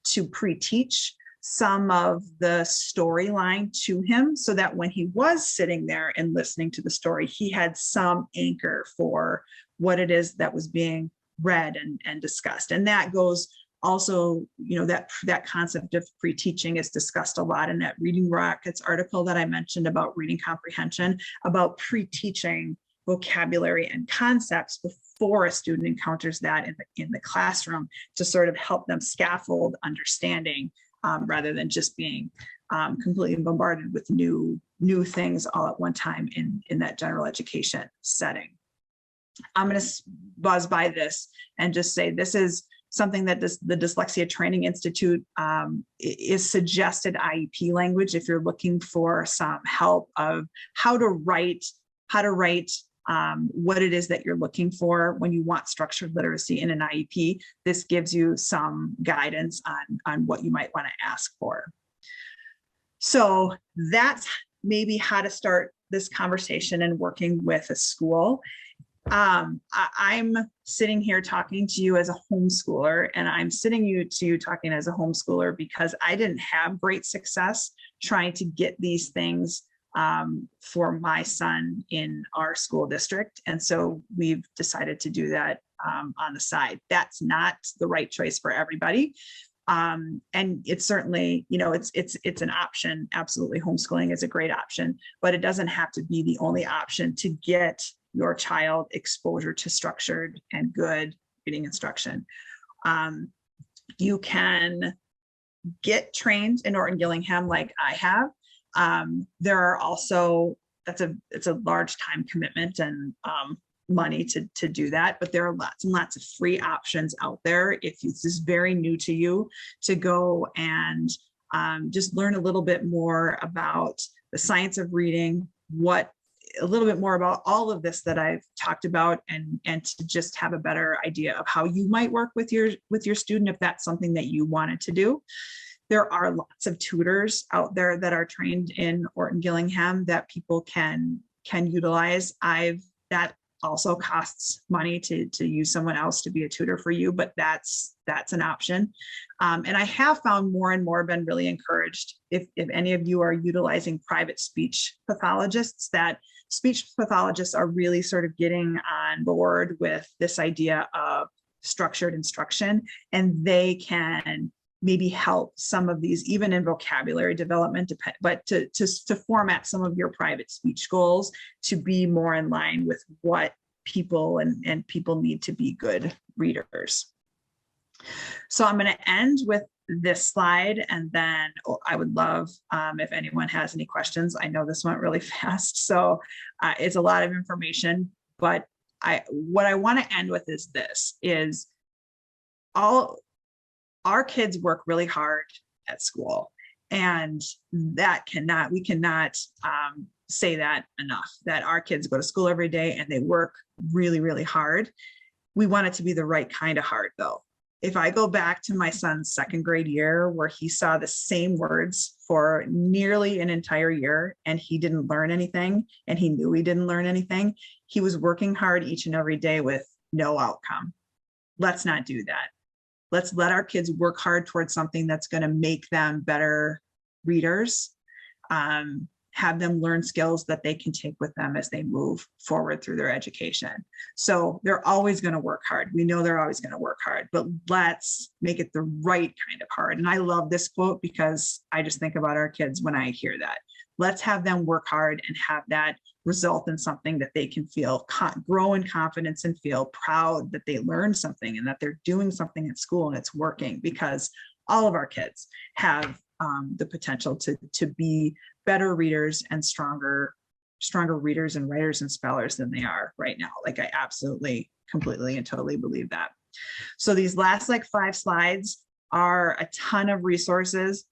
to pre-teach some of the storyline to him so that when he was sitting there and listening to the story, he had some anchor for what it is that was being read and discussed. And that goes also, that concept of pre-teaching is discussed a lot in that Reading Rockets article that I mentioned about reading comprehension, about pre-teaching vocabulary and concepts before a student encounters that in the classroom to sort of help them scaffold understanding rather than just being completely bombarded with new things all at one time in that general education setting. I'm going to buzz by this and just say this is something that the Dyslexia Training Institute is suggested IEP language if you're looking for some help of how to write what it is that you're looking for when you want structured literacy in an IEP. This gives you some guidance on what you might want to ask for. So that's maybe how to start this conversation and working with a school. I'm sitting here talking to you as a homeschooler, and I'm sitting to you talking as a homeschooler because I didn't have great success trying to get these things for my son in our school district. And so we've decided to do that on the side. That's not the right choice for everybody. And it's certainly, it's an option. Absolutely. Homeschooling is a great option, but it doesn't have to be the only option to get your child exposure to structured and good reading instruction. You can get trained in Orton Gillingham like I have. There are also, it's a large time commitment and money to do that, but there are lots and lots of free options out there if this is very new to you to go and just learn a little bit more about the science of reading, a little bit more about all of this that I've talked about, and to just have a better idea of how you might work with your student if that's something that you wanted to do. There are lots of tutors out there that are trained in Orton Gillingham that people can utilize. That also costs money to use someone else to be a tutor for you, but that's an option. And I have found more and more been really encouraged if any of you are utilizing private speech pathologists, that speech pathologists are really sort of getting on board with this idea of structured instruction, and they can maybe help some of these, even in vocabulary development, but to format some of your private speech goals to be more in line with what people and people need to be good readers. So I'm going to end with this slide, and then I would love if anyone has any questions. I know this went really fast, so it's a lot of information, but what I want to end with is this: all our kids work really hard at school, and we cannot say that enough, that our kids go to school every day and they work really, really hard. We want it to be the right kind of hard, though. if I go back to my son's second grade year where he saw the same words for nearly an entire year and he didn't learn anything and he knew he didn't learn anything, he was working hard each and every day with no outcome. Let's not do that. Let's let our kids work hard towards something that's going to make them better readers, have them learn skills that they can take with them as they move forward through their education. So they're always going to work hard. We know they're always going to work hard, but let's make it the right kind of hard. And I love this quote because I just think about our kids when I hear that. Let's have them work hard and have that result in something that they can feel, grow in confidence and feel proud that they learned something and that they're doing something at school and it's working, because all of our kids have the potential to be better readers and stronger readers and writers and spellers than they are right now. Like, I absolutely, completely and totally believe that. So these last like 5 slides are a ton of resources.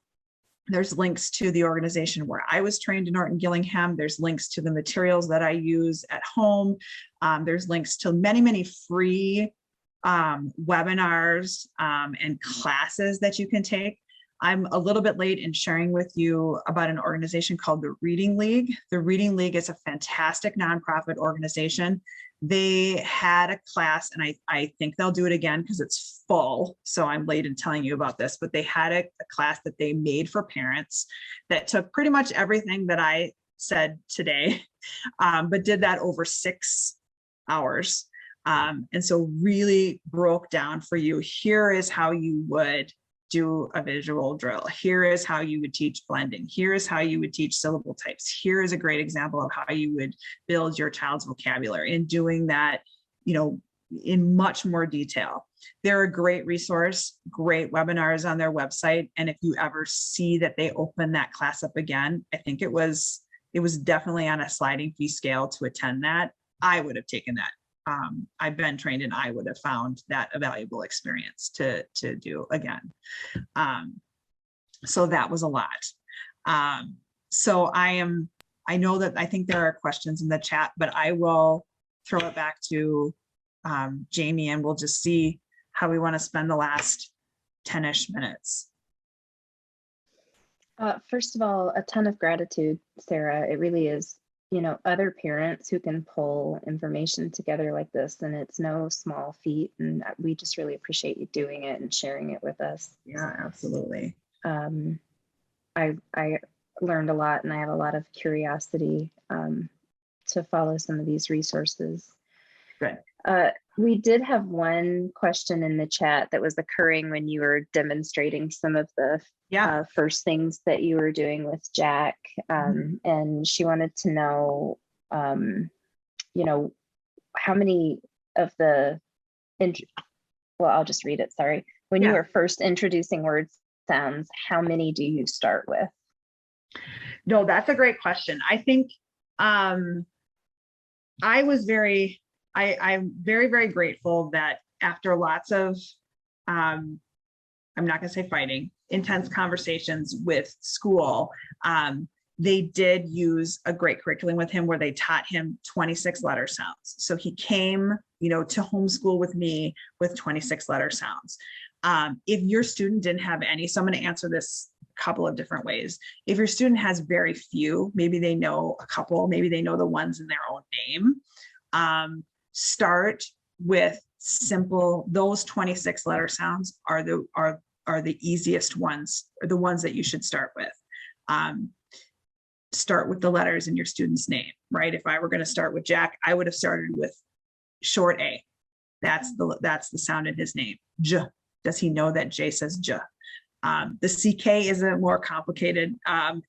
There's links to the organization where I was trained in Norton Gillingham. There's links to the materials that I use at home. There's links to many, many free webinars and classes that you can take. I'm a little bit late in sharing with you about an organization called the Reading League. The Reading League is a fantastic nonprofit organization. They had a class, and I think they'll do it again because it's full. So I'm late in telling you about this, but they had a class that they made for parents that took pretty much everything that I said today, but did that over 6 hours. And so really broke down for you, here is how you would do a visual drill. Here is how you would teach blending. Here is how you would teach syllable types. Here is a great example of how you would build your child's vocabulary, and doing that, you know, in much more detail. They're a great resource, great webinars on their website. And if you ever see that they open that class up again, I think it was definitely on a sliding fee scale to attend that. I would have taken that. I've been trained and I would have found that a valuable experience to do again. So that was a lot. So I know that I think there are questions in the chat, but I will throw it back to Jamie, and we'll just see how we want to spend the last 10-ish minutes. First of all, a ton of gratitude, Sarah. It really is, you know, other parents who can pull information together like this, and it's no small feat, and we just really appreciate you doing it and sharing it with us. Yeah, absolutely. I learned a lot, and I have a lot of curiosity to follow some of these resources. Good. We did have one question in the chat that was occurring when you were demonstrating some of the first things that you were doing with Jack. And she wanted to know, you know, how many of the, well, I'll just read it, sorry. When you were first introducing word sounds, how many do you start with? No, that's a great question. I think I'm very, very grateful that after lots of, I'm not going to say fighting, intense conversations with school, they did use a great curriculum with him where they taught him 26 letter sounds. So he came, you know, to homeschool with me with 26 letter sounds. If your student didn't have any, so I'm going to answer this a couple of different ways. If your student has very few, maybe they know a couple, maybe they know the ones in their own name, start with simple, those 26 letter sounds are the easiest ones, or the ones that you should start with. Start with the letters in your student's name, right? If I were going to start with Jack, I would have started with short A. That's the sound in his name. J. Does he know that J says J? The CK is a more complicated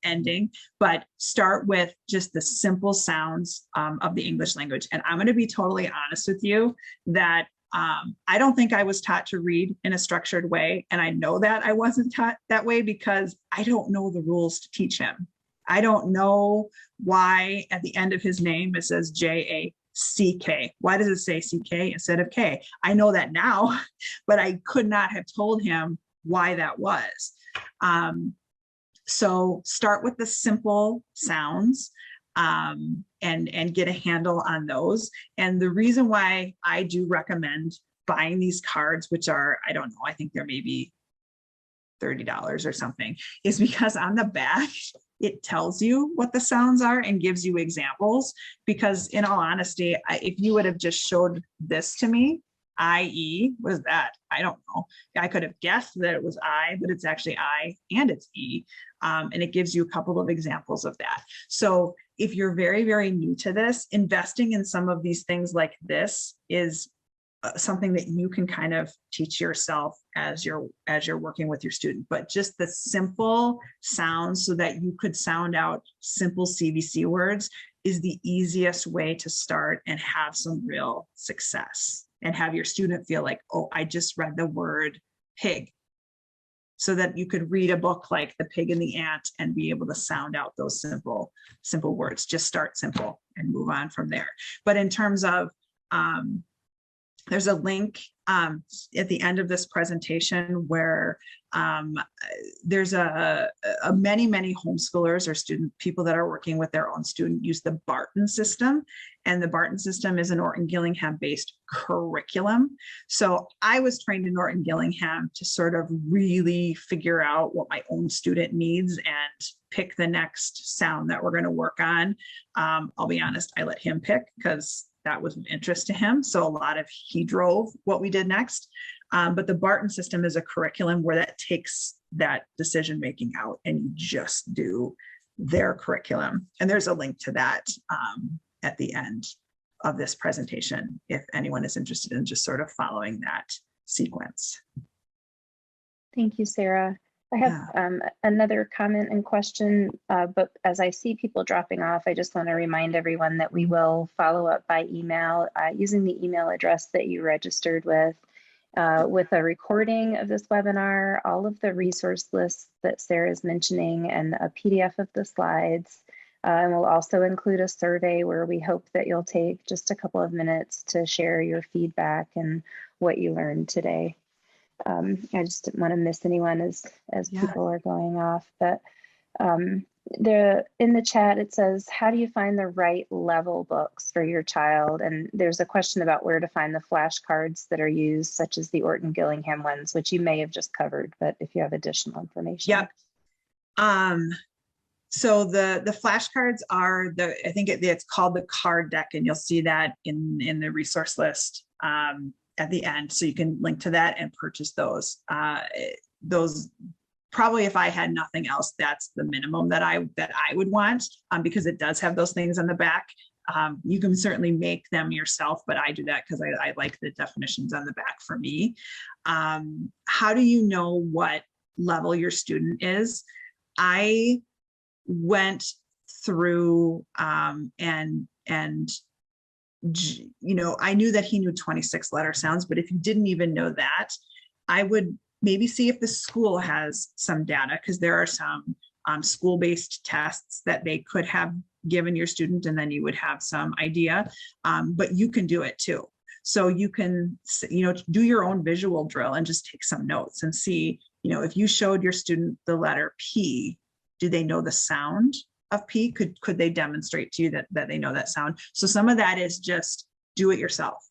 ending, but start with just the simple sounds of the English language. And I'm going to be totally honest with you that I don't think I was taught to read in a structured way. And I know that I wasn't taught that way because I don't know the rules to teach him. I don't know why at the end of his name it says J-A-C-K. Why does it say C-K instead of K? I know that now, but I could not have told him why that was. So start with the simple sounds and get a handle on those. And the reason why I do recommend buying these cards, which are, I don't know, I think they're maybe $30 or something, is because on the back, it tells you what the sounds are and gives you examples. Because in all honesty, if you would have just showed this to me, IE, what is that? I don't know. I could have guessed that it was I, but it's actually I and it's E. And it gives you a couple of examples of that. So if you're very, very new to this, investing in some of these things like this is something that you can kind of teach yourself as you're working with your student. But just the simple sounds so that you could sound out simple CVC words is the easiest way to start and have some real success and have your student feel like, oh, I just read the word pig. So that you could read a book like The Pig and the Ant and be able to sound out those simple words. Just start simple and move on from there. But in terms of, there's a link at the end of this presentation where there's many homeschoolers or people that are working with their own student use the Barton system. And the Barton system is an Orton-Gillingham based curriculum. So I was trained in Orton-Gillingham to sort of really figure out what my own student needs and pick the next sound that we're going to work on. I'll be honest, I let him pick because that was of interest to him. So a lot of he drove what we did next. But the Barton system is a curriculum where that takes that decision making out and you just do their curriculum. And there's a link to that at the end of this presentation, if anyone is interested in just sort of following that sequence. Thank you, Sarah. I have another comment and question, but as I see people dropping off, I just want to remind everyone that we will follow up by email using the email address that you registered with a recording of this webinar, all of the resource lists that Sarah is mentioning, and a PDF of the slides. And we'll also include a survey where we hope that you'll take just a couple of minutes to share your feedback and what you learned today. I just didn't want to miss anyone as people are going off. But in the chat, it says, how do you find the right level books for your child? And there's a question about where to find the flashcards that are used, such as the Orton-Gillingham ones, which you may have just covered, but if you have additional information. Yep. So the flashcards are I think it's called the card deck, and you'll see that in the resource list at the end. So you can link to that and purchase those. Those probably, if I had nothing else, that's the minimum that I would want, because it does have those things on the back. You can certainly make them yourself, but I do that because I like the definitions on the back for me. How do you know what level your student is? I went through and you know, I knew that he knew 26 letter sounds, but if you didn't even know that, I would maybe see if the school has some data, because there are some school-based tests that they could have given your student, and then you would have some idea, but you can do it too. So you can, you know, do your own visual drill and just take some notes and see, you know, if you showed your student the letter P, do they know the sound of P? Could they demonstrate to you that they know that sound? So some of that is just do it yourself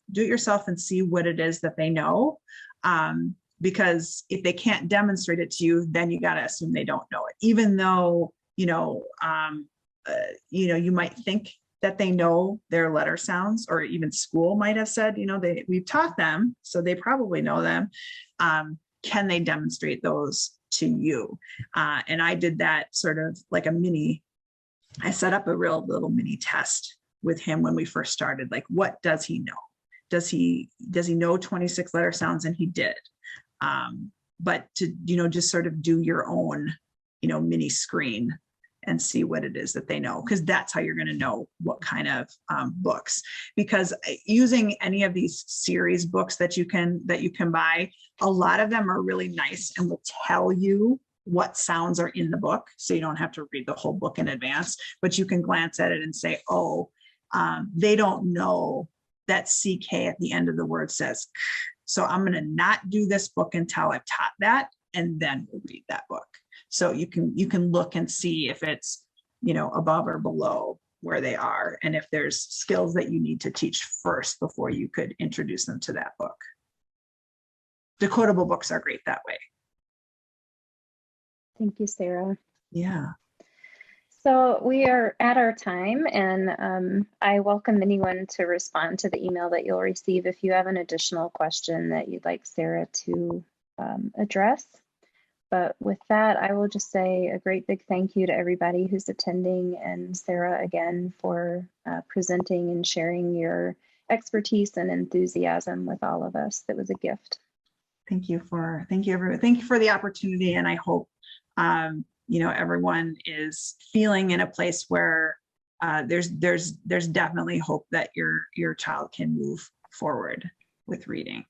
and see what it is that they know. Because if they can't demonstrate it to you, then you got to assume they don't know it, even though, you know, you might think that they know their letter sounds, or even school might have said, you know, we've taught them, so they probably know them. Can they demonstrate those to you? And I did that sort of like I set up a real little mini test with him when we first started. Like, what does he know? Does he know 26 letter sounds? And he did. But to, you know, just sort of do your own, you know, mini screen and see what it is that they know, because that's how you're going to know what kind of books. Because using any of these series books that you can buy, a lot of them are really nice and will tell you what sounds are in the book, so you don't have to read the whole book in advance, but you can glance at it and say, oh, they don't know that CK at the end of the word says, so I'm going to not do this book until I've taught that, and then we'll read that book. So you can look and see if it's, you know, above or below where they are, and if there's skills that you need to teach first before you could introduce them to that book. decodable books are great that way. Thank you, Sarah. Yeah. So we are at our time, and I welcome anyone to respond to the email that you'll receive if you have an additional question that you'd like Sarah to address. But with that, I will just say a great big thank you to everybody who's attending, and Sarah again for presenting and sharing your expertise and enthusiasm with all of us. That was a gift. Thank you everyone. Thank you for the opportunity, and I hope you know, everyone is feeling in a place where there's definitely hope that your child can move forward with reading.